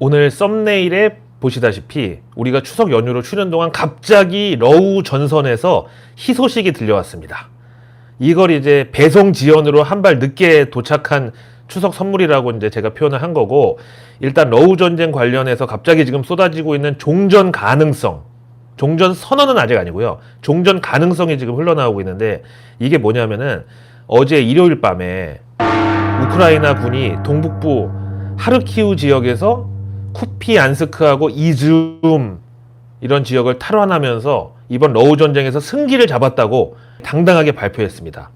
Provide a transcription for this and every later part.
오늘 썸네일에 보시다시피 우리가 추석 연휴로 쉬는 동안 갑자기 러우 전선에서 희소식이 들려왔습니다. 이걸 이제 배송 지연으로 한 발 늦게 도착한 추석 선물이라고 이제 제가 표현을 한 거고, 일단 러우 전쟁 관련해서 갑자기 지금 쏟아지고 있는 종전 가능성, 종전 선언은 아직 아니고요. 종전 가능성이 지금 흘러나오고 있는데, 이게 뭐냐면은 어제 일요일 밤에 우크라이나 군이 동북부 하르키우 지역에서 쿠피안스크하고 이즈움 이런 지역을 탈환하면서 이번 러우 전쟁에서 승기를 잡았다고 당당하게 발표했습니다.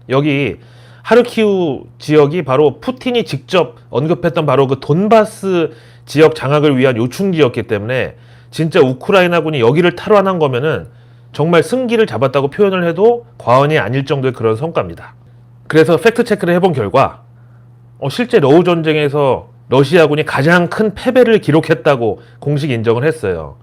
여기 하르키우 지역이 바로 푸틴이 직접 언급했던 바로 그 돈바스 지역 장악을 위한 요충지였기 때문에 진짜 우크라이나군이 여기를 탈환한 거면은 정말 승기를 잡았다고 표현을 해도 과언이 아닐 정도의 그런 성과입니다. 그래서 팩트 체크를 해본 결과 실제 러우 전쟁에서 러시아군이 가장 큰 패배를 기록했다고 공식 인정을 했어요.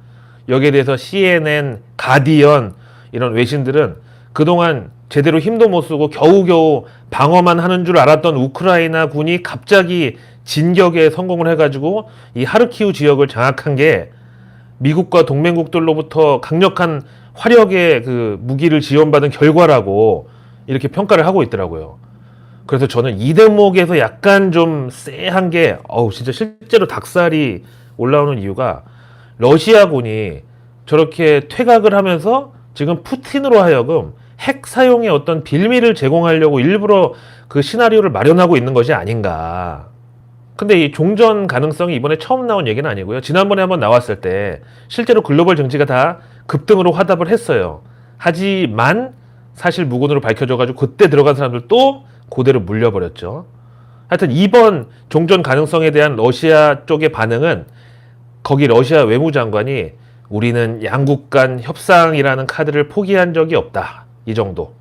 여기에 대해서 CNN, 가디언 이런 외신들은 그동안 제대로 힘도 못 쓰고 겨우겨우 방어만 하는 줄 알았던 우크라이나 군이 갑자기 진격에 성공을 해가지고 이 하르키우 지역을 장악한 게 미국과 동맹국들로부터 강력한 화력의 그 무기를 지원받은 결과라고 이렇게 평가를 하고 있더라고요. 그래서 저는 이 대목에서 약간 좀 쎄한 게, 진짜 실제로 닭살이 올라오는 이유가 러시아군이 저렇게 퇴각을 하면서 지금 푸틴으로 하여금 핵 사용의 어떤 빌미를 제공하려고 일부러 그 시나리오를 마련하고 있는 것이 아닌가. 근데 이 종전 가능성이 이번에 처음 나온 얘기는 아니고요. 지난번에 한번 나왔을 때 실제로 글로벌 정치가 다 급등으로 화답을 했어요. 하지만 사실 무근으로 밝혀져가지고 그때 들어간 사람들도 그대로 물려버렸죠. 하여튼 이번 종전 가능성에 대한 러시아 쪽의 반응은 거기 러시아 외무장관이 우리는 양국 간 협상이라는 카드를 포기한 적이 없다. 이 정도.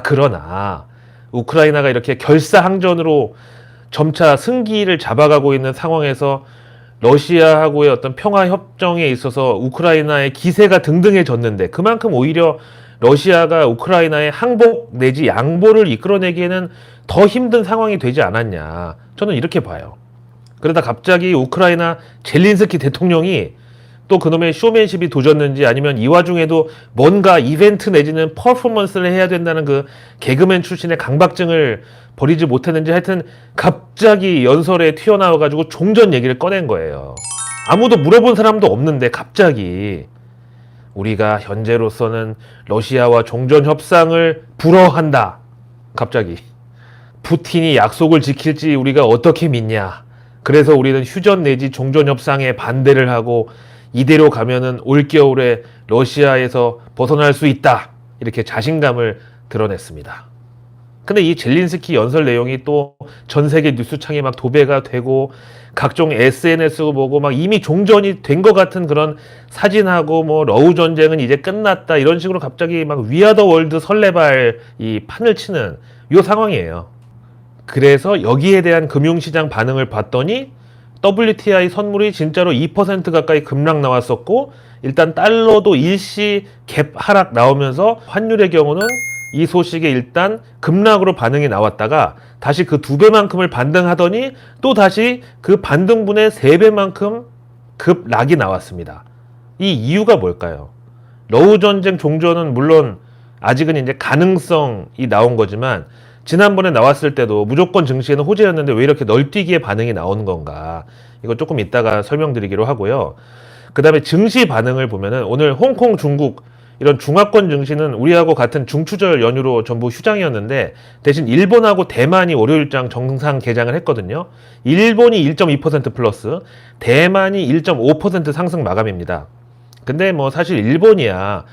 그러나 우크라이나가 이렇게 결사항전으로 점차 승기를 잡아가고 있는 상황에서 러시아하고의 어떤 평화협정에 있어서 우크라이나의 기세가 등등해졌는데 그만큼 오히려 러시아가 우크라이나의 항복 내지 양보를 이끌어내기에는 더 힘든 상황이 되지 않았냐. 저는 이렇게 봐요. 그러다 갑자기 우크라이나 젤린스키 대통령이 또 그놈의 쇼맨십이 도졌는지 아니면 이 와중에도 뭔가 이벤트 내지는 퍼포먼스를 해야 된다는 그 개그맨 출신의 강박증을 버리지 못했는지 하여튼 갑자기 연설에 튀어나와가지고 종전 얘기를 꺼낸 거예요. 아무도 물어본 사람도 없는데 갑자기 우리가 현재로서는 러시아와 종전 협상을 불허한다. 갑자기 푸틴이 약속을 지킬지 우리가 어떻게 믿냐. 그래서 우리는 휴전 내지 종전 협상에 반대를 하고 이대로 가면은 올겨울에 러시아에서 벗어날 수 있다. 이렇게 자신감을 드러냈습니다. 근데 이 젤린스키 연설 내용이 또 전 세계 뉴스창에 막 도배가 되고 각종 SNS고 뭐고 막 이미 종전이 된 것 같은 그런 사진하고 뭐 러우 전쟁은 이제 끝났다 이런 식으로 갑자기 막 위아더 월드 설레발 이 판을 치는 요 상황이에요. 그래서 여기에 대한 금융시장 반응을 봤더니 WTI 선물이 진짜로 2% 가까이 급락 나왔었고 일단 달러도 일시 갭 하락 나오면서 환율의 경우는 이 소식에 일단 급락으로 반응이 나왔다가 다시 그 2배만큼을 반등하더니 또 다시 그 반등분의 3배만큼 급락이 나왔습니다. 이 이유가 뭘까요? 러우 전쟁 종전은 물론 아직은 이제 가능성이 나온 거지만 지난번에 나왔을 때도 무조건 증시에는 호재였는데 왜 이렇게 널뛰기에 반응이 나오는 건가? 이거 조금 이따가 설명드리기로 하고요. 그 다음에 증시 반응을 보면은 오늘 홍콩, 중국 이런 중화권 증시는 우리하고 같은 중추절 연휴로 전부 휴장이었는데 대신 일본하고 대만이 월요일장 정상 개장을 했거든요. 일본이 1.2% 플러스, 대만이 1.5% 상승 마감입니다. 근데 뭐 사실 일본이야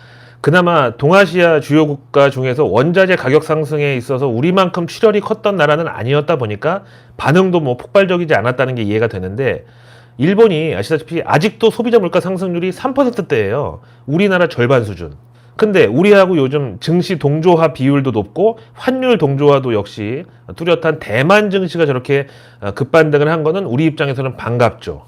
그나마 동아시아 주요 국가 중에서 원자재 가격 상승에 있어서 우리만큼 출혈이 컸던 나라는 아니었다 보니까 반응도 뭐 폭발적이지 않았다는 게 이해가 되는데 일본이 아시다시피 아직도 소비자 물가 상승률이 3%대예요. 우리나라 절반 수준. 근데 우리하고 요즘 증시 동조화 비율도 높고 환율 동조화도 역시 뚜렷한 대만 증시가 저렇게 급반등을 한 거는 우리 입장에서는 반갑죠.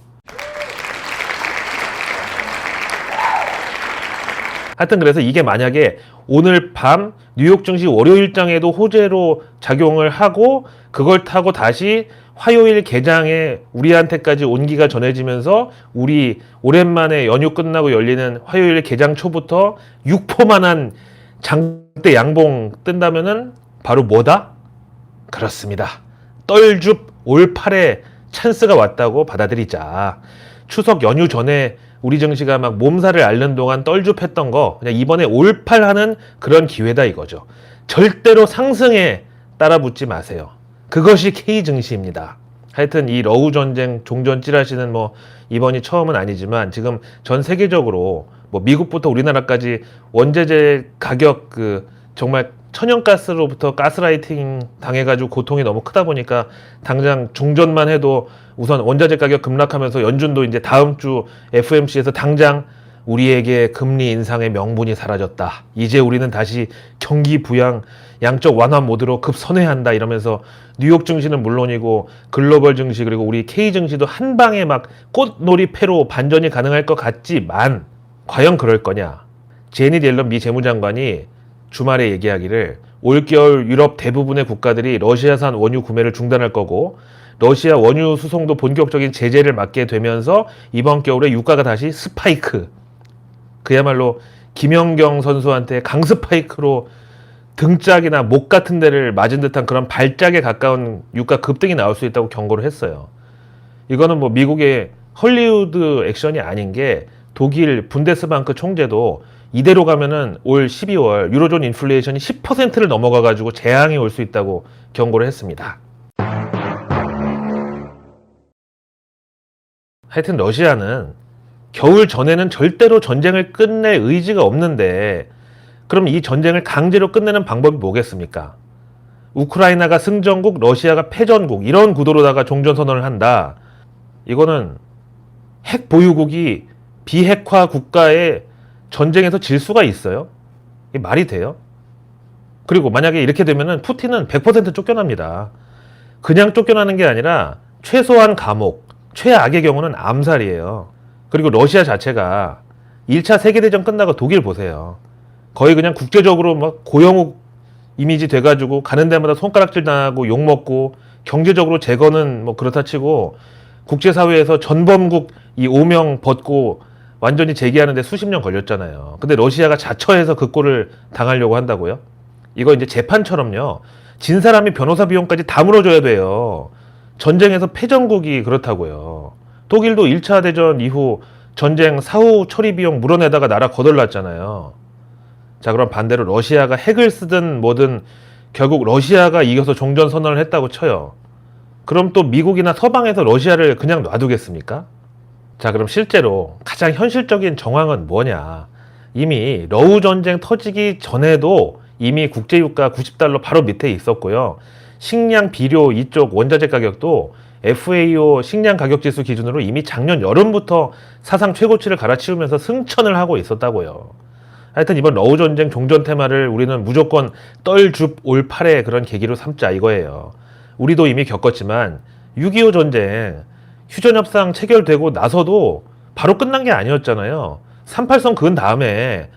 하여튼 그래서 이게 만약에 오늘 밤 뉴욕 증시 월요일장에도 호재로 작용을 하고 그걸 타고 다시 화요일 개장에 우리한테까지 온기가 전해지면서 우리 오랜만에 연휴 끝나고 열리는 화요일 개장 초부터 육포만한 장대 양봉 뜬다면은 바로 뭐다? 그렇습니다. 떨줍 올팔의 찬스가 왔다고 받아들이자. 추석 연휴 전에 우리 증시가 막 몸살을 앓는 동안 떨줍했던 거 그냥 이번에 올팔하는 그런 기회다 이거죠. 절대로 상승에 따라붙지 마세요. 그것이 K 증시입니다. 하여튼 이 러우 전쟁 종전 찌라시는 뭐 이번이 처음은 아니지만 지금 전 세계적으로 뭐 미국부터 우리나라까지 원자재 가격 정말 천연가스로부터 가스라이팅 당해가지고 고통이 너무 크다 보니까 당장 종전만 해도 우선 원자재 가격 급락하면서 연준도 이제 다음 주 FOMC에서 당장 우리에게 금리 인상의 명분이 사라졌다. 이제 우리는 다시 경기 부양 양적 완화 모드로 급선회한다 이러면서 뉴욕 증시는 물론이고 글로벌 증시 그리고 우리 K 증시도 한 방에 막 꽃놀이패로 반전이 가능할 것 같지만 과연 그럴 거냐? 제닛 옐런 미 재무장관이 주말에 얘기하기를 올겨울 유럽 대부분의 국가들이 러시아산 원유 구매를 중단할 거고 러시아 원유 수송도 본격적인 제재를 맞게 되면서 이번 겨울에 유가가 다시 스파이크. 그야말로 김연경 선수한테 강스파이크로 등짝이나 목 같은 데를 맞은 듯한 그런 발작에 가까운 유가 급등이 나올 수 있다고 경고를 했어요. 이거는 뭐 미국의 헐리우드 액션이 아닌 게 독일 분데스방크 총재도 이대로 가면은 올 12월 유로존 인플레이션이 10%를 넘어가가지고 재앙이 올 수 있다고 경고를 했습니다. 하여튼 러시아는 겨울 전에는 절대로 전쟁을 끝낼 의지가 없는데 그럼 이 전쟁을 강제로 끝내는 방법이 뭐겠습니까? 우크라이나가 승전국, 러시아가 패전국 이런 구도로다가 종전선언을 한다. 이거는 핵 보유국이 비핵화 국가의 전쟁에서 질 수가 있어요? 이게 말이 돼요? 그리고 만약에 이렇게 되면은 푸틴은 100% 쫓겨납니다. 그냥 쫓겨나는 게 아니라 최소한 감옥, 최악의 경우는 암살이에요. 그리고 러시아 자체가 1차 세계대전 끝나고 독일 보세요. 거의 그냥 국제적으로 막 고영욱 이미지 돼가지고 가는 데마다 손가락질 당하고 욕먹고 경제적으로 재건은 뭐 그렇다 치고 국제사회에서 전범국 이 오명 벗고 완전히 재기하는데 수십 년 걸렸잖아요. 근데 러시아가 자처해서 그 꼴을 당하려고 한다고요? 이거 이제 재판처럼요. 진 사람이 변호사 비용까지 다 물어줘야 돼요. 전쟁에서 패전국이 그렇다고요. 독일도 1차 대전 이후 전쟁 사후 처리 비용 물어내다가 나라 거덜났잖아요. 자, 그럼 반대로 러시아가 핵을 쓰든 뭐든 결국 러시아가 이겨서 종전 선언을 했다고 쳐요. 그럼 또 미국이나 서방에서 러시아를 그냥 놔두겠습니까? 자, 그럼 실제로 가장 현실적인 정황은 뭐냐? 이미 러우 전쟁 터지기 전에도 이미 국제유가 90달러 바로 밑에 있었고요. 식량, 비료 이쪽 원자재 가격도 FAO 식량 가격 지수 기준으로 이미 작년 여름부터 사상 최고치를 갈아치우면서 승천을 하고 있었다고요. 하여튼 이번 러우 전쟁 종전 테마를 우리는 무조건 떨줍 올팔의 그런 계기로 삼자 이거예요. 우리도 이미 겪었지만 6.25 전쟁 휴전협상 체결되고 나서도 바로 끝난 게 아니었잖아요. 38선 그은 다음에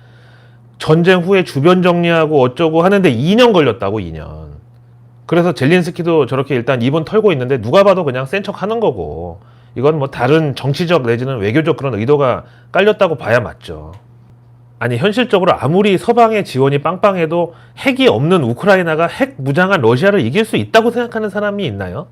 전쟁 후에 주변 정리하고 어쩌고 하는데 2년 걸렸다고 2년. 그래서 젤린스키도 저렇게 일단 입은 털고 있는데 누가 봐도 그냥 센 척 하는 거고 이건 뭐 다른 정치적 내지는 외교적 그런 의도가 깔렸다고 봐야 맞죠. 아니 현실적으로 아무리 서방의 지원이 빵빵해도 핵이 없는 우크라이나가 핵 무장한 러시아를 이길 수 있다고 생각하는 사람이 있나요?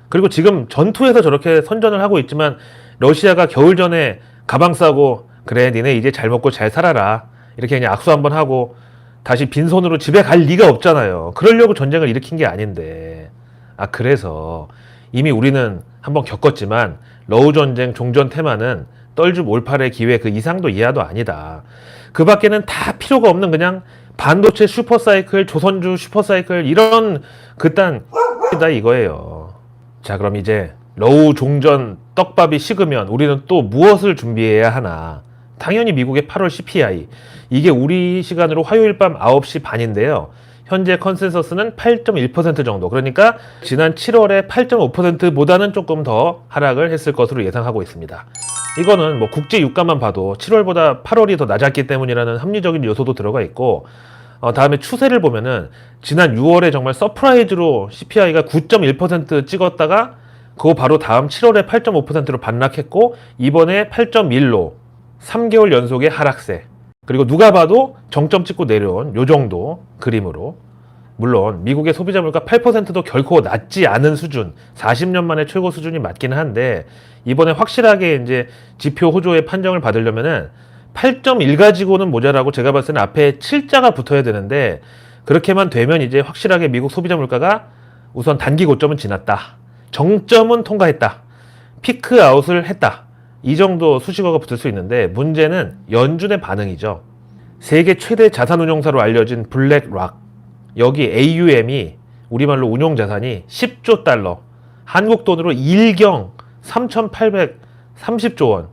그리고 지금 전투에서 저렇게 선전을 하고 있지만 러시아가 겨울 전에 가방 싸고 그래 니네 이제 잘 먹고 잘 살아라 이렇게 그냥 악수 한번 하고 다시 빈손으로 집에 갈 리가 없잖아요. 그러려고 전쟁을 일으킨 게 아닌데. 아 그래서 이미 우리는 한번 겪었지만 러우 전쟁 종전 테마는 떨줍 올팔의 기회 그 이상도 이하도 아니다. 그 밖에는 다 필요가 없는 그냥 반도체 슈퍼사이클, 조선주 슈퍼사이클 이런 그딴 이다 이거예요. 자 그럼 이제 러우 종전 떡밥이 식으면 우리는 또 무엇을 준비해야 하나. 당연히 미국의 8월 CPI 이게 우리 시간으로 화요일 밤 9시 반인데요. 현재 컨센서스는 8.1% 정도. 그러니까 지난 7월에 8.5%보다는 조금 더 하락을 했을 것으로 예상하고 있습니다. 이거는 뭐 국제 유가만 봐도 7월보다 8월이 더 낮았기 때문이라는 합리적인 요소도 들어가 있고 다음에 추세를 보면은 지난 6월에 정말 서프라이즈로 CPI가 9.1% 찍었다가 그거 바로 다음 7월에 8.5%로 반락했고 이번에 8.1로 3개월 연속의 하락세. 그리고 누가 봐도 정점 찍고 내려온 요 정도 그림으로, 물론 미국의 소비자 물가 8%도 결코 낮지 않은 수준, 40년 만에 최고 수준이 맞기는 한데 이번에 확실하게 이제 지표 호조의 판정을 받으려면은 8.1 가지고는 모자라고 제가 봤을 때는 앞에 7자가 붙어야 되는데 그렇게만 되면 이제 확실하게 미국 소비자 물가가 우선 단기 고점은 지났다, 정점은 통과했다, 피크 아웃을 했다, 이 정도 수식어가 붙을 수 있는데 문제는 연준의 반응이죠. 세계 최대 자산운용사로 알려진 블랙락, 여기 AUM이 우리말로 운용자산이 10조 달러, 한국 돈으로 일경 3,830조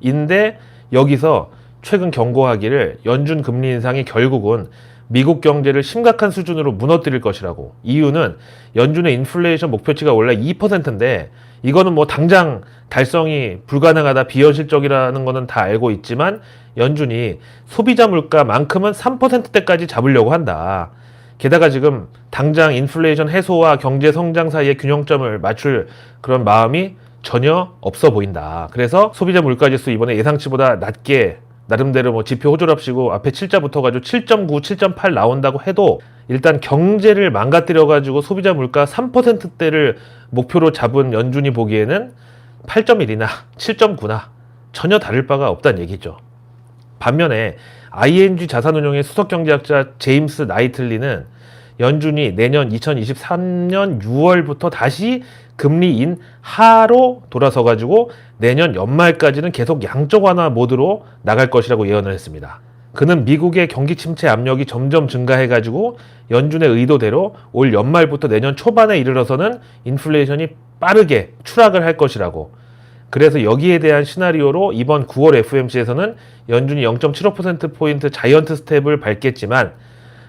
원인데 여기서 최근 경고하기를 연준 금리 인상이 결국은 미국 경제를 심각한 수준으로 무너뜨릴 것이라고. 이유는 연준의 인플레이션 목표치가 원래 2%인데 이거는 뭐 당장 달성이 불가능하다, 비현실적이라는 거는 다 알고 있지만 연준이 소비자 물가만큼은 3%대까지 잡으려고 한다. 게다가 지금 당장 인플레이션 해소와 경제 성장 사이의 균형점을 맞출 그런 마음이 전혀 없어 보인다. 그래서 소비자 물가지수 이번에 예상치보다 낮게 나름대로 뭐 지표 호조랍시고 앞에 7자 붙어가지고 7.9, 7.8 나온다고 해도 일단 경제를 망가뜨려가지고 소비자 물가 3%대를 목표로 잡은 연준이 보기에는 8.1이나 7.9나 전혀 다를 바가 없다는 얘기죠. 반면에 ING 자산운용의 수석경제학자 제임스 나이틀리는 연준이 내년 2023년 6월부터 다시 금리 인하로 돌아서가지고 내년 연말까지는 계속 양적 완화 모드로 나갈 것이라고 예언을 했습니다. 그는 미국의 경기 침체 압력이 점점 증가해가지고 연준의 의도대로 올 연말부터 내년 초반에 이르러서는 인플레이션이 빠르게 추락을 할 것이라고. 그래서 여기에 대한 시나리오로 이번 9월 FOMC에서는 연준이 0.75%포인트 자이언트 스텝을 밟겠지만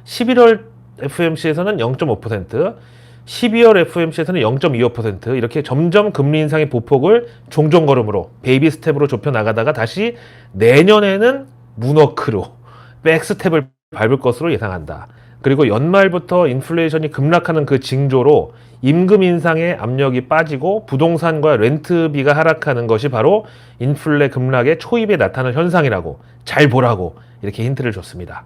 11월 FOMC에서는 0.5%, 12월 FOMC에서는 0.25% 이렇게 점점 금리 인상의 보폭을 종종걸음으로 베이비 스텝으로 좁혀 나가다가 다시 내년에는 문워크로 백스텝을 밟을 것으로 예상한다. 그리고 연말부터 인플레이션이 급락하는 그 징조로 임금 인상의 압력이 빠지고 부동산과 렌트비가 하락하는 것이 바로 인플레 급락의 초입에 나타나는 현상이라고, 잘 보라고 이렇게 힌트를 줬습니다.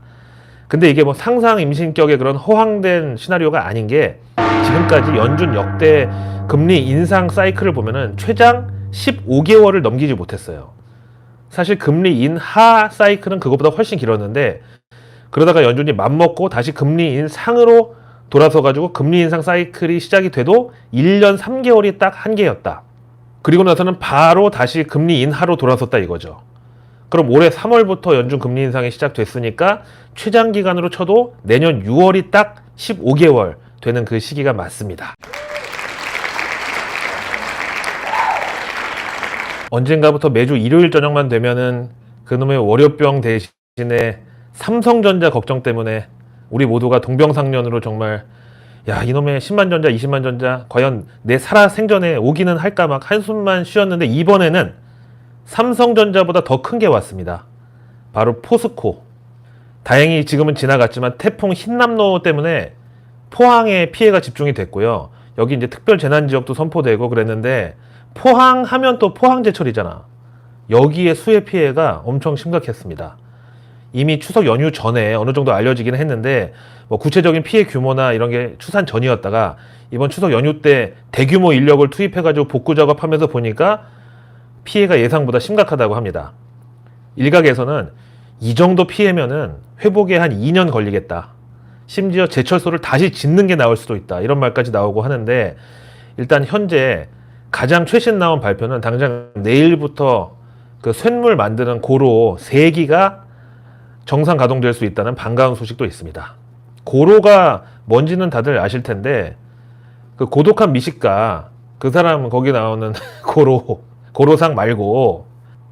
근데 이게 뭐 상상 임신격의 그런 허황된 시나리오가 아닌 게 지금까지 연준 역대 금리 인상 사이클을 보면은 최장 15개월을 넘기지 못했어요. 사실 금리 인하 사이클은 그것보다 훨씬 길었는데 그러다가 연준이 맘먹고 다시 금리 인상으로 돌아서가지고 금리 인상 사이클이 시작이 돼도 1년 3개월이 딱 한계였다. 그리고 나서는 바로 다시 금리 인하로 돌아섰다 이거죠. 그럼 올해 3월부터 연준 금리 인상이 시작됐으니까 최장 기간으로 쳐도 내년 6월이 딱 15개월 되는 그 시기가 맞습니다. 언젠가부터 매주 일요일 저녁만 되면은 그놈의 월요병 대신에 삼성전자 걱정 때문에 우리 모두가 동병상련으로 정말 야 이놈의 10만전자 20만전자 과연 내 살아 생전에 오기는 할까 막 한숨만 쉬었는데 이번에는 삼성전자보다 더 큰 게 왔습니다. 바로 포스코. 다행히 지금은 지나갔지만 태풍 흰남노 때문에 포항에 피해가 집중이 됐고요. 여기 이제 특별 재난 지역도 선포되고 그랬는데 포항 하면 또 포항제철이잖아. 여기에 수해 피해가 엄청 심각했습니다. 이미 추석 연휴 전에 어느 정도 알려지긴 했는데 뭐 구체적인 피해 규모나 이런 게 추산 전이었다가 이번 추석 연휴 때 대규모 인력을 투입해가지고 복구 작업하면서 보니까 피해가 예상보다 심각하다고 합니다. 일각에서는 이 정도 피해면은 회복에 한 2년 걸리겠다. 심지어 제철소를 다시 짓는 게 나올 수도 있다. 이런 말까지 나오고 하는데 일단 현재 가장 최신 나온 발표는 당장 내일부터 그 쇳물 만드는 고로 3기가 정상 가동될 수 있다는 반가운 소식도 있습니다. 고로가 뭔지는 다들 아실 텐데 그 고독한 미식가 그 사람 거기 나오는 고로상 말고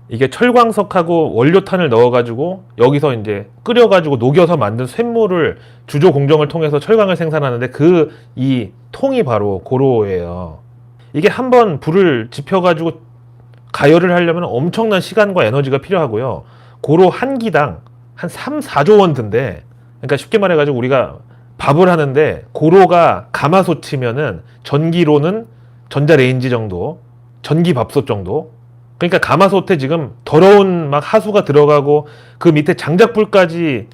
이게 철광석하고 원료탄을 넣어가지고 여기서 이제 끓여가지고 녹여서 만든 쇳물을 주조 공정을 통해서 철강을 생산하는데 이 통이 바로 고로예요. 이게 한번 불을 지펴가지고 가열을 하려면 엄청난 시간과 에너지가 필요하고요. 고로 한 기당 한 3, 4조 원 든데 그러니까 쉽게 말해가지고 우리가 밥을 하는데 고로가 가마솥이면은 전기로는 전자레인지 정도, 전기밥솥 정도. 그러니까 가마솥에 지금 더러운 막 하수가 들어가고 그 밑에 장작불까지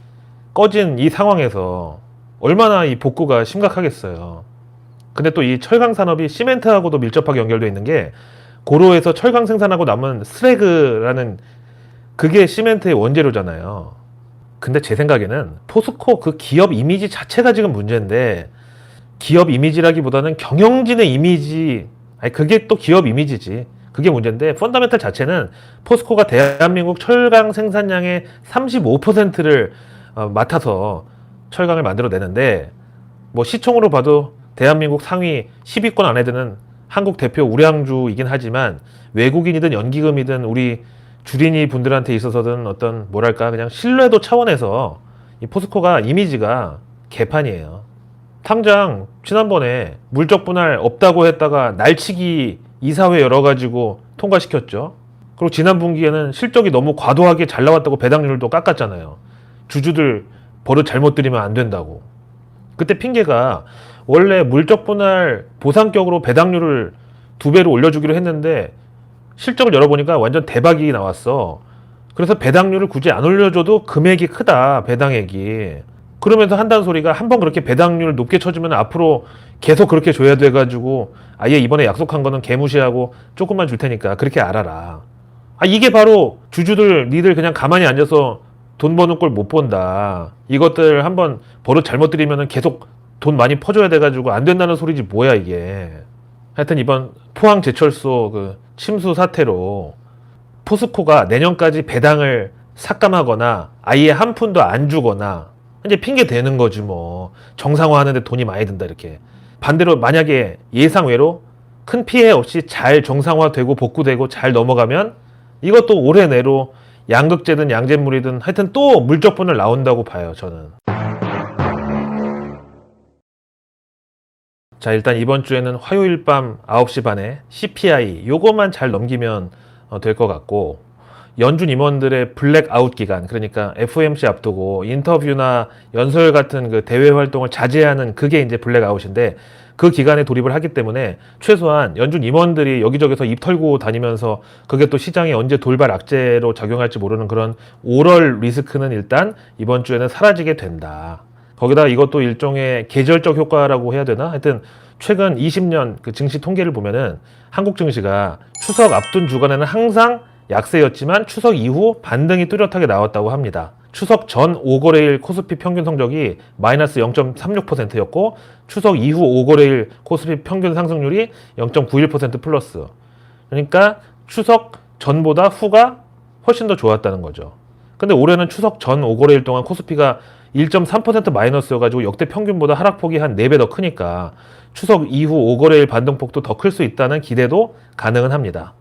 꺼진 이 상황에서 얼마나 이 복구가 심각하겠어요. 근데 또 이 철강 산업이 시멘트하고도 밀접하게 연결되어 있는 게 고로에서 철강 생산하고 남은 스레그라는 그게 시멘트의 원재료잖아요. 근데 제 생각에는 포스코 그 기업 이미지 자체가 지금 문제인데, 기업 이미지라기보다는 경영진의 이미지, 아니 그게 또 기업 이미지지. 그게 문제인데, 펀더멘탈 자체는 포스코가 대한민국 철강 생산량의 35%를 맡아서 철강을 만들어내는데, 뭐 시총으로 봐도 대한민국 상위 10위권 안에 드는 한국 대표 우량주이긴 하지만, 외국인이든 연기금이든 우리 주린이 분들한테 있어서든 어떤 뭐랄까 그냥 신뢰도 차원에서 이 포스코가 이미지가 개판이에요. 당장 지난번에 물적 분할 없다고 했다가 날치기 이사회 열어가지고 통과시켰죠. 그리고 지난 분기에는 실적이 너무 과도하게 잘 나왔다고 배당률도 깎았잖아요. 주주들 버릇 잘못 들이면 안 된다고. 그때 핑계가 원래 물적 분할 보상격으로 배당률을 2배로 올려주기로 했는데 실적을 열어보니까 완전 대박이 나왔어. 그래서 배당률을 굳이 안 올려줘도 금액이 크다, 배당액이. 그러면서 한다는 소리가 한번 그렇게 배당률 높게 쳐주면 앞으로 계속 그렇게 줘야 돼가지고 아예 이번에 약속한 거는 개무시하고 조금만 줄 테니까 그렇게 알아라. 아, 이게 바로 주주들 니들 그냥 가만히 앉아서 돈 버는 꼴 못 본다. 이것들 한번 버릇 잘못 들이면 계속 돈 많이 퍼줘야 돼가지고 안 된다는 소리지 뭐야 이게. 하여튼 이번 포항 제철소 그 침수 사태로 포스코가 내년까지 배당을 삭감하거나 아예 한 푼도 안 주거나 이제 핑계 대는 거지 뭐. 정상화 하는데 돈이 많이 든다 이렇게. 반대로 만약에 예상외로 큰 피해 없이 잘 정상화되고 복구되고 잘 넘어가면 이것도 올해 내로 양극재든 양잿물이든 하여튼 또 물적분을 나온다고 봐요 저는. 자, 일단 이번 주에는 화요일 밤 9시 반에 CPI 요거만 잘 넘기면 될 것 같고, 연준 임원들의 블랙아웃 기간, 그러니까 FOMC 앞두고 인터뷰나 연설 같은 그 대외 활동을 자제하는 그게 이제 블랙아웃인데, 그 기간에 돌입을 하기 때문에 최소한 연준 임원들이 여기저기서 입 털고 다니면서 그게 또 시장에 언제 돌발 악재로 작용할지 모르는 그런 오럴 리스크는 일단 이번 주에는 사라지게 된다. 거기다 이것도 일종의 계절적 효과라고 해야 되나? 하여튼 최근 20년 그 증시 통계를 보면은 한국 증시가 추석 앞둔 주간에는 항상 약세였지만 추석 이후 반등이 뚜렷하게 나왔다고 합니다. 추석 전 5거래일 코스피 평균 성적이 마이너스 0.36%였고 추석 이후 5거래일 코스피 평균 상승률이 0.91% 플러스. 그러니까 추석 전보다 후가 훨씬 더 좋았다는 거죠. 근데 올해는 추석 전 5거래일 동안 코스피가 1.3% 마이너스여가지고 역대 평균보다 하락폭이 한 4배 더 크니까 추석 이후 5거래일 반등폭도 더 클 수 있다는 기대도 가능은 합니다.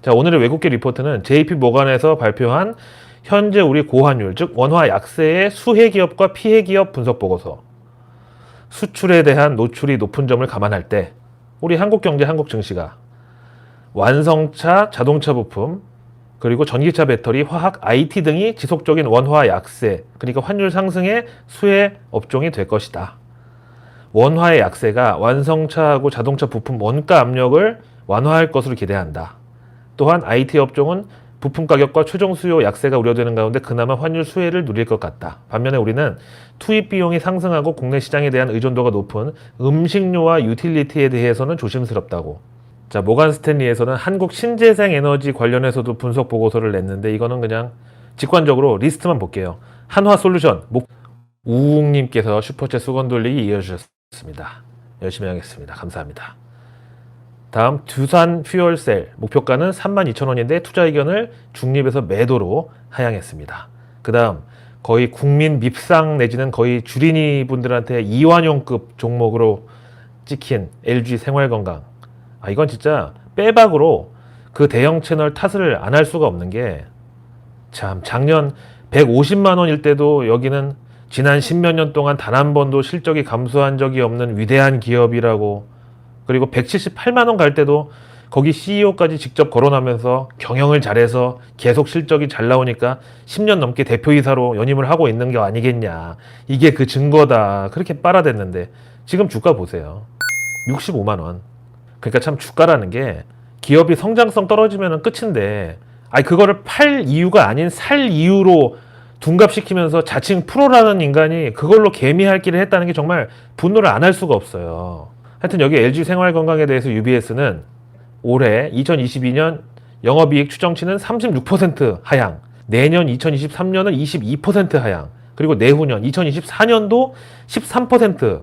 자, 오늘의 외국계 리포트는 JP 모간에서 발표한 현재 우리 고환율, 즉 원화 약세의 수혜 기업과 피해 기업 분석 보고서. 수출에 대한 노출이 높은 점을 감안할 때 우리 한국 경제, 한국 증시가 완성차, 자동차 부품, 그리고 전기차 배터리, 화학, IT 등이 지속적인 원화 약세, 그러니까 환율 상승의 수혜 업종이 될 것이다. 원화의 약세가 완성차하고 자동차 부품 원가 압력을 완화할 것으로 기대한다. 또한 IT 업종은 부품 가격과 최종 수요 약세가 우려되는 가운데 그나마 환율 수혜를 누릴 것 같다. 반면에 우리는 투입 비용이 상승하고 국내 시장에 대한 의존도가 높은 음식료와 유틸리티에 대해서는 조심스럽다고. 자, 모간 스탠리에서는 한국 신재생 에너지 관련해서도 분석 보고서를 냈는데 이거는 그냥 직관적으로 리스트만 볼게요. 한화솔루션, 우웅님께서 슈퍼챗 수건 돌리기 이어주셨습니다. 열심히 하겠습니다. 감사합니다. 다음 두산 퓨얼셀 목표가는 32,000원인데 투자 의견을 중립에서 매도로 하향했습니다. 그 다음 거의 국민 밉상 내지는 거의 주린이 분들한테 이완용급 종목으로 찍힌 LG 생활건강. 아, 이건 진짜 빼박으로 그 대형 채널 탓을 안 할 수가 없는 게, 참 작년 150만 원일 때도 여기는 지난 10몇 년 동안 단 한 번도 실적이 감소한 적이 없는 위대한 기업이라고, 그리고 178만 원 갈 때도 거기 CEO까지 직접 거론하면서 경영을 잘해서 계속 실적이 잘 나오니까 10년 넘게 대표이사로 연임을 하고 있는 게 아니겠냐. 이게 그 증거다. 그렇게 빨아댔는데 지금 주가 보세요. 65만 원. 그러니까 참 주가라는 게 기업이 성장성 떨어지면 끝인데 아니 그거를 팔 이유가 아닌 살 이유로 둔갑시키면서 자칭 프로라는 인간이 그걸로 개미할 길을 했다는 게 정말 분노를 안 할 수가 없어요. 하여튼 여기 LG 생활건강에 대해서 UBS는 올해 2022년 영업이익 추정치는 36% 하향, 내년 2023년은 22% 하향, 그리고 내후년 2024년도 13%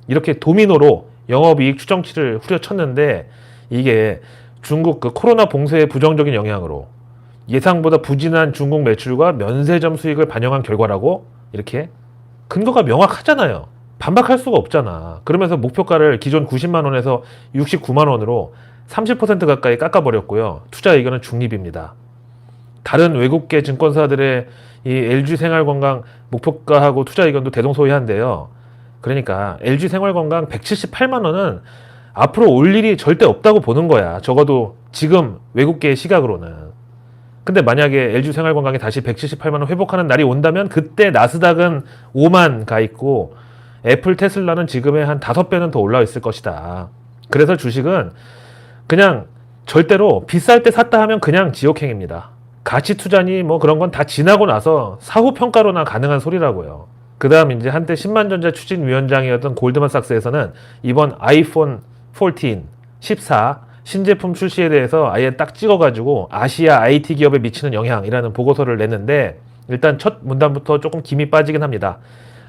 이렇게 도미노로 영업이익 추정치를 후려쳤는데 이게 중국 그 코로나 봉쇄의 부정적인 영향으로 예상보다 부진한 중국 매출과 면세점 수익을 반영한 결과라고 이렇게 근거가 명확하잖아요. 반박할 수가 없잖아. 그러면서 목표가를 기존 90만 원에서 69만 원으로 30% 가까이 깎아버렸고요. 투자 의견은 중립입니다. 다른 외국계 증권사들의 이 LG생활건강 목표가하고 투자 의견도 대동소이한데요. 그러니까 LG생활건강 178만 원은 앞으로 올 일이 절대 없다고 보는 거야. 적어도 지금 외국계의 시각으로는. 근데 만약에 LG생활건강이 다시 178만 원 회복하는 날이 온다면 그때 나스닥은 5만 가 있고 애플, 테슬라는 지금의 한 5배는 더 올라와 있을 것이다. 그래서 주식은 그냥 절대로 비쌀 때 샀다 하면 그냥 지옥행입니다. 가치 투자니 뭐 그런 건 다 지나고 나서 사후 평가로나 가능한 소리라고요. 그 다음 이제 한때 10만전자 추진위원장이었던 골드만삭스에서는 이번 아이폰 14, 14 신제품 출시에 대해서 아예 딱 찍어가지고 아시아 IT 기업에 미치는 영향이라는 보고서를 냈는데 일단 첫 문단부터 조금 김이 빠지긴 합니다.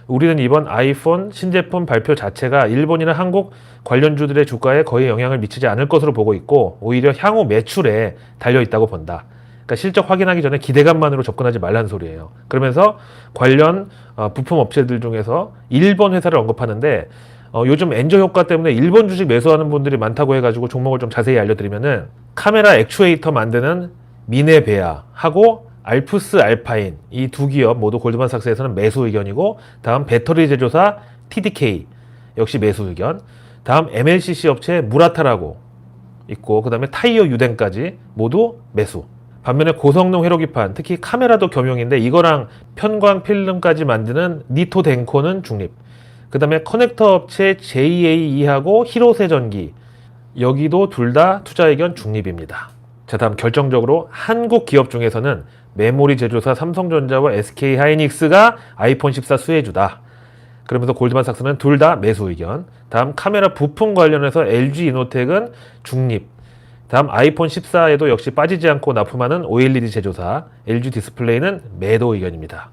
우리는 이번 아이폰 신제품 발표 자체가 일본이나 한국 관련주들의 주가에 거의 영향을 미치지 않을 것으로 보고 있고 오히려 향후 매출에 달려있다고 본다. 그러니까 실적 확인하기 전에 기대감만으로 접근하지 말라는 소리예요. 그러면서 관련 부품 업체들 중에서 일본 회사를 언급하는데 요즘 엔저 효과 때문에 일본 주식 매수하는 분들이 많다고 해가지고 종목을 좀 자세히 알려드리면은 카메라 액추에이터 만드는 미네베아하고 알프스 알파인 이 두 기업 모두 골드만삭스에서는 매수 의견이고 다음 배터리 제조사 TDK 역시 매수 의견 다음 MLCC 업체 무라타라고 있고 그 다음에 타이어 유덴까지 모두 매수. 반면에 고성능 회로기판 특히 카메라도 겸용인데 이거랑 편광 필름까지 만드는 니토덴코는 중립. 그 다음에 커넥터 업체 JAE하고 히로세 전기 여기도 둘 다 투자 의견 중립입니다. 자 다음 결정적으로 한국 기업 중에서는 메모리 제조사 삼성전자와 SK하이닉스가 아이폰 14 수혜주다. 그러면서 골드만삭스는 둘 다 매수 의견. 다음 카메라 부품 관련해서 LG이노텍은 중립. 다음 아이폰 14에도 역시 빠지지 않고 납품하는 OLED 제조사 LG 디스플레이는 매도 의견입니다.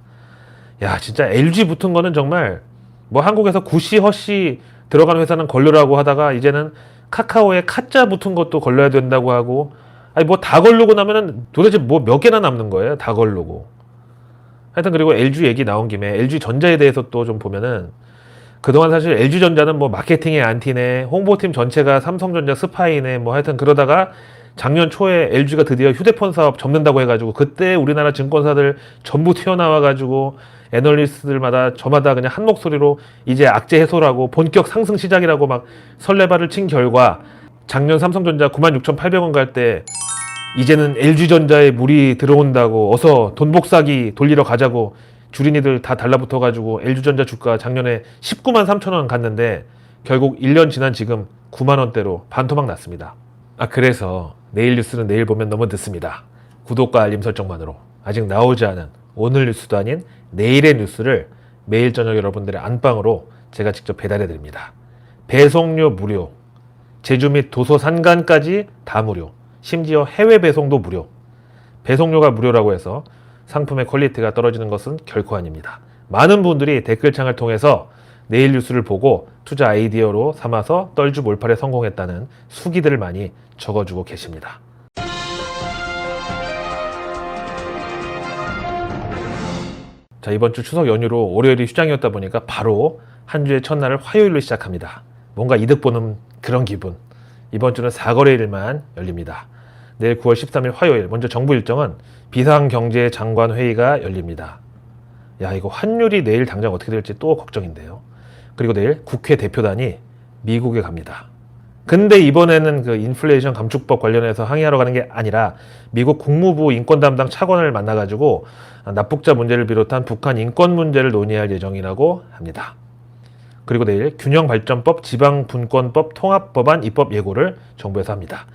야 진짜 LG 붙은 거는 정말 뭐 한국에서 구시 허시 들어간 회사는 걸르라고 하다가 이제는 카카오에 카자 붙은 것도 걸러야 된다고 하고 아니 뭐 다 걸르고 나면은 도대체 뭐 몇 개나 남는 거예요? 다 걸르고. 하여튼 그리고 LG 얘기 나온 김에 LG전자에 대해서 또 좀 보면은 그동안 사실 LG전자는 뭐 마케팅의 안티네, 홍보팀 전체가 삼성전자 스파이네, 뭐 하여튼 그러다가 작년 초에 LG가 드디어 휴대폰 사업 접는다고 해가지고 그때 우리나라 증권사들 전부 튀어나와가지고 애널리스트들마다 저마다 그냥 한 목소리로 이제 악재 해소라고 본격 상승 시작이라고 막 설레발을 친 결과 작년 삼성전자 96,800원 갈 때 이제는 LG전자에 물이 들어온다고 어서 돈 복사기 돌리러 가자고 주린이들 다 달라붙어가지고 LG전자 주가 작년에 19만 3천 원 갔는데 결국 1년 지난 지금 9만 원대로 반토막 났습니다. 아 그래서 내일 뉴스는 내일 보면 너무 늦습니다. 구독과 알림 설정만으로 아직 나오지 않은 오늘 뉴스도 아닌 내일의 뉴스를 매일 저녁 여러분들의 안방으로 제가 직접 배달해 드립니다. 배송료 무료, 제주 및 도서 산간까지 다 무료, 심지어 해외 배송도 무료. 배송료가 무료라고 해서 상품의 퀄리티가 떨어지는 것은 결코 아닙니다. 많은 분들이 댓글창을 통해서 내일 뉴스를 보고 투자 아이디어로 삼아서 떨주 몰팔에 성공했다는 수기들을 많이 적어주고 계십니다. 자, 이번 주 추석 연휴로 월요일이 휴장이었다 보니까 바로 한 주의 첫날을 화요일로 시작합니다. 뭔가 이득 보는 그런 기분. 이번 주는 사거래일만 열립니다. 내일 9월 13일 화요일 먼저 정부 일정은 비상경제장관회의가 열립니다. 야 이거 환율이 내일 당장 어떻게 될지 또 걱정인데요. 그리고 내일 국회 대표단이 미국에 갑니다. 근데 이번에는 그 인플레이션 감축법 관련해서 항의하러 가는 게 아니라 미국 국무부 인권 담당 차관을 만나가지고 납북자 문제를 비롯한 북한 인권 문제를 논의할 예정이라고 합니다. 그리고 내일 균형발전법, 지방분권법, 통합법안 입법 예고를 정부에서 합니다.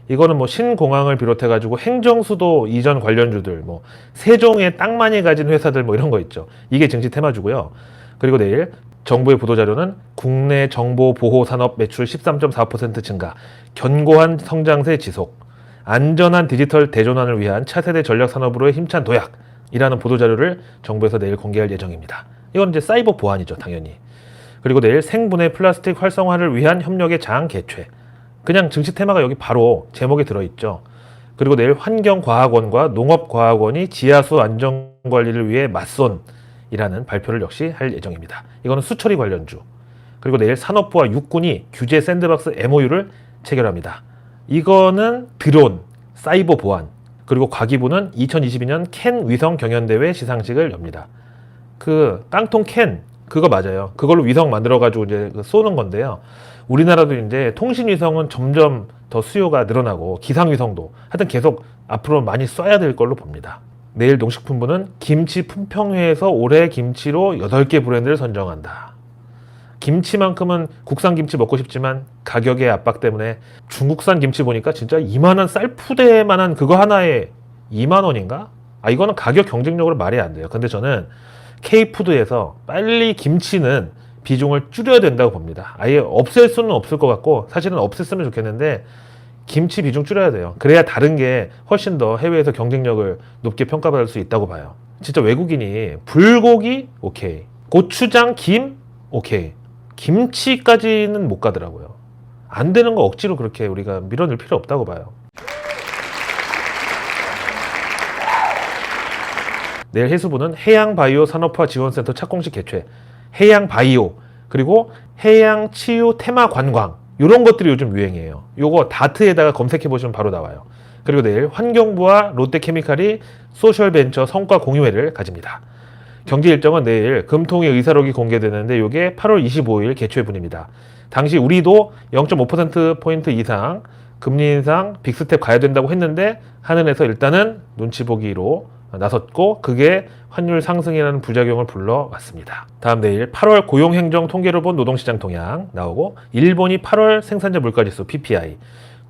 이거는 뭐 신공항을 비롯해가지고 행정수도 이전 관련주들, 뭐 세종에 땅 많이 가진 회사들 뭐 이런 거 있죠. 이게 증시 테마주고요. 그리고 내일 정부의 보도자료는 국내 정보보호산업 매출 13.4% 증가, 견고한 성장세 지속, 안전한 디지털 대전환을 위한 차세대 전략산업으로의 힘찬 도약이라는 보도자료를 정부에서 내일 공개할 예정입니다. 이건 이제 사이버 보안이죠, 당연히. 그리고 내일 생분해 플라스틱 활성화를 위한 협력의 장 개최. 그냥 증시 테마가 여기 바로 제목에 들어있죠. 그리고 내일 환경과학원과 농업과학원이 지하수 안전관리를 위해 맞선이라는 발표를 역시 할 예정입니다. 이거는 수처리 관련주. 그리고 내일 산업부와 육군이 규제 샌드박스 MOU를 체결합니다. 이거는 드론, 사이버 보안, 그리고 과기부는 2022년 캔 위성 경연대회 시상식을 엽니다. 그 깡통 캔, 그거 맞아요. 그걸로 위성 만들어가지고 이제 쏘는 건데요. 우리나라도 이제 통신 위성은 점점 더 수요가 늘어나고 기상 위성도 하여튼 계속 앞으로 많이 쏴야 될 걸로 봅니다. 내일 농식품부는 김치 품평회에서 올해 김치로 8개 브랜드를 선정한다. 김치만큼은 국산 김치 먹고 싶지만 가격의 압박 때문에 중국산 김치 보니까 진짜 이만한 쌀푸대만한 그거 하나에 2만 원인가? 이거는 가격 경쟁력으로 말이 안 돼요. 근데 저는 K푸드에서 빨리 김치는 비중을 줄여야 된다고 봅니다. 아예 없앨 수는 없을 것 같고 사실은 없앴으면 좋겠는데 김치 비중 줄여야 돼요. 그래야 다른 게 훨씬 더 해외에서 경쟁력을 높게 평가받을 수 있다고 봐요. 진짜 외국인이 불고기 오케이, 고추장, 김 오케이, 김치까지는 못 가더라고요. 안 되는 거 억지로 그렇게 우리가 밀어낼 필요 없다고 봐요. 내일 해수부는 해양바이오 산업화 지원센터 착공식 개최, 해양바이오, 그리고 해양치유 테마관광, 이런 것들이 요즘 유행이에요. 요거 다트에다가 검색해 보시면 바로 나와요. 그리고 내일 환경부와 롯데케미칼이 소셜벤처 성과 공유회를 가집니다. 경제 일정은 내일 금통위 의사록이 공개되는데 이게 8월 25일 개최분입니다. 당시 우리도 0.5%포인트 이상 금리 인상 빅스텝 가야 된다고 했는데 한은에서 일단은 눈치 보기로 나섰고 그게 환율 상승이라는 부작용을 불러왔습니다. 다음 내일 8월 고용행정 통계를 본 노동시장 동향 나오고 일본이 8월 생산자 물가지수 PPI,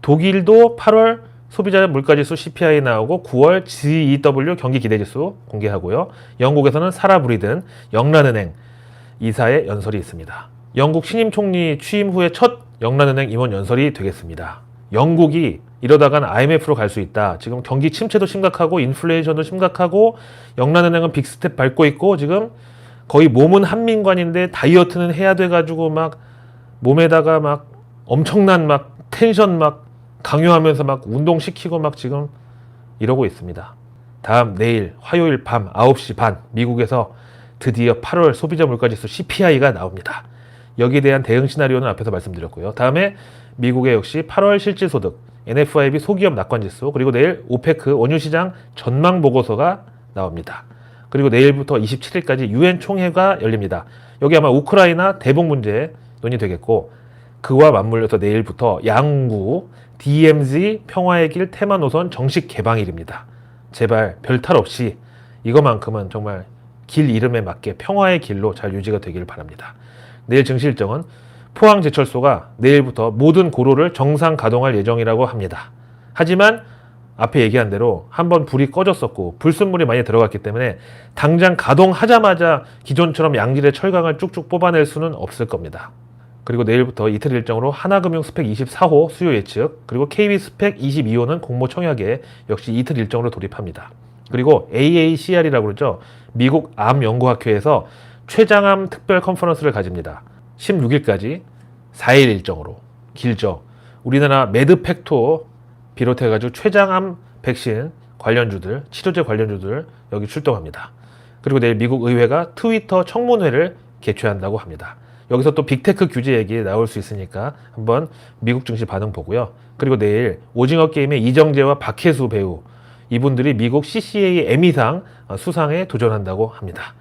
독일도 8월 소비자 물가지수 CPI 나오고 9월 GEW 경기 기대지수 공개하고요. 영국에서는 사라 브리든 영란은행 이사의 연설이 있습니다. 영국 신임 총리 취임 후에 첫 영란은행 임원 연설이 되겠습니다. 영국이 이러다간 IMF로 갈 수 있다. 지금 경기 침체도 심각하고 인플레이션도 심각하고 영란은행은 빅스텝 밟고 있고 지금 거의 몸은 한민관인데 다이어트는 해야 돼가지고 막 몸에다가 막 엄청난 막 텐션 막 강요하면서 막 운동시키고 막 지금 이러고 있습니다. 다음 내일 화요일 밤 9시 반 미국에서 드디어 8월 소비자 물가지수 CPI가 나옵니다. 여기에 대한 대응 시나리오는 앞에서 말씀드렸고요. 다음에 미국의 역시 8월 실질소득, NFIB 소기업 낙관지수, 그리고 내일 오페크 원유시장 전망 보고서가 나옵니다. 그리고 내일부터 27일까지 UN 총회가 열립니다. 여기 아마 우크라이나 대북 문제 논의되겠고 그와 맞물려서 내일부터 양구 DMZ 평화의 길 테마 노선 정식 개방일입니다. 제발 별탈 없이 이것만큼은 정말 길 이름에 맞게 평화의 길로 잘 유지가 되길 바랍니다. 내일 증시 일정은 포항제철소가 내일부터 모든 고로를 정상 가동할 예정이라고 합니다. 하지만 앞에 얘기한 대로 한번 불이 꺼졌었고 불순물이 많이 들어갔기 때문에 당장 가동하자마자 기존처럼 양질의 철강을 쭉쭉 뽑아낼 수는 없을 겁니다. 그리고 내일부터 이틀 일정으로 하나금융 스펙 24호 수요 예측, 그리고 KB 스펙 22호는 공모 청약에 역시 이틀 일정으로 돌입합니다. 그리고 AACR이라고 그러죠. 미국 암연구학회에서 췌장암 특별 컨퍼런스를 가집니다. 16일까지 4일 일정으로 길죠. 우리나라 매드팩토 비롯해가지고 췌장암 백신 관련주들, 치료제 관련주들 여기 출동합니다. 그리고 내일 미국 의회가 트위터 청문회를 개최한다고 합니다. 여기서 또 빅테크 규제 얘기 나올 수 있으니까 한번 미국 증시 반응 보고요. 그리고 내일 오징어 게임의 이정재와 박혜수 배우 이분들이 미국 CCA 에미상 수상에 도전한다고 합니다.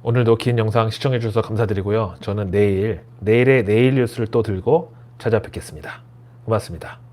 오늘도 긴 영상 시청해 주셔서 감사드리고요. 저는 내일의 내일 뉴스를 또 들고 찾아뵙겠습니다. 고맙습니다.